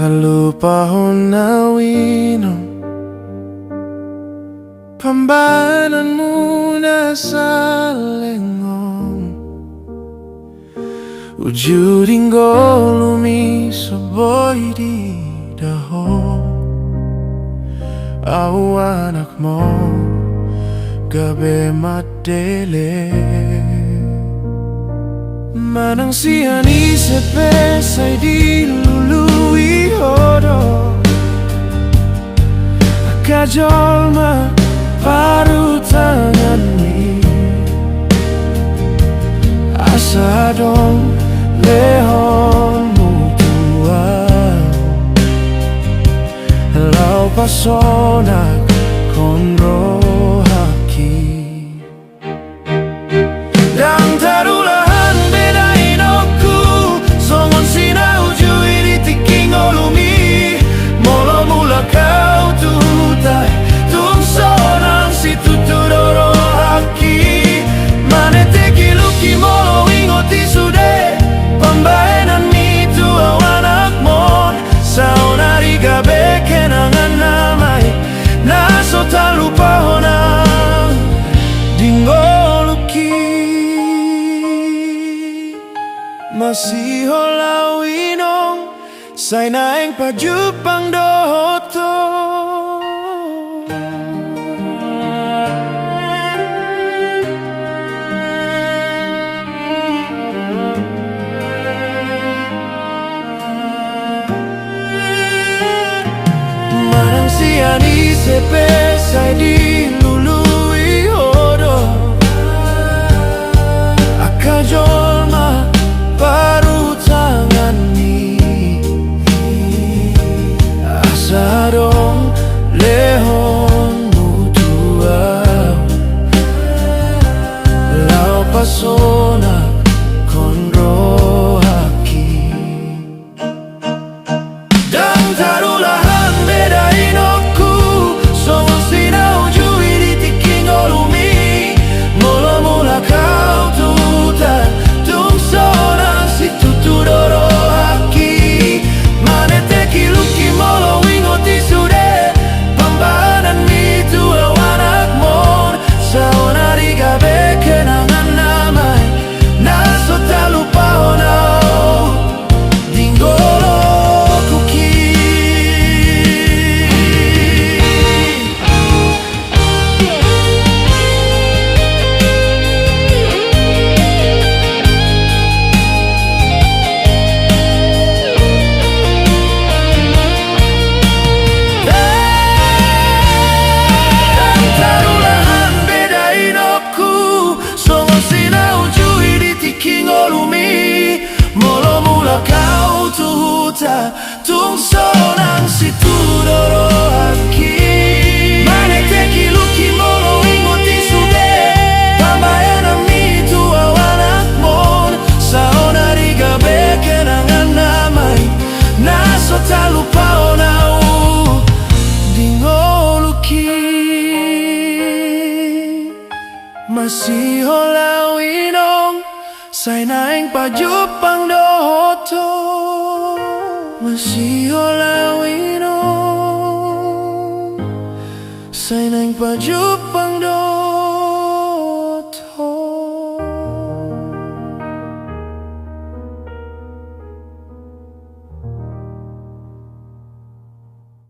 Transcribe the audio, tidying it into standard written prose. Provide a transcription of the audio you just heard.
Talupahon winong pambanan muna sa lengong ujuding golumi saboy di daho anak mo gabi madele manang siya ni sepes ay di lului hodo kajol ma paru tangan ni asa dong lehon mutua lau pasonak konro haki dang tarulahan bedain aku songon sinau jui di tiking olumi molo mula kau tutai tung sonang si tutudoro haki manete kiluki molo ingoti sude pambaenan mitu awanak mon saonari gabe kenangan namai naso talupahona dingoluki masih holawinong say naeng pajupang dohoto manang siya ni sepes ay di lului hodo akajol ma paru tangan ni asa dong lehon mutua lau pasona konro haki dang tarulahan bedain aku songon sinau jui di tiking olumi mula mula kau tutan tung sonang si tutudoro haki manete kiluki molo ingoti sude pambanan mitu awanak mon saonari gabe kenangan namai naso talupahona dinggolo kuki tarulahan bedain aku songon sinau jui di tiking olumi molo mula kau tuhuta tung sonang si tudoro haki manete kiluki molo ingoti sude pambayanan mitu awanak mon saonari gabe kenangan namai naso talupahona dingoluki masih holawinong say naeng pajupang dohoto masih holawinong say naeng pajupang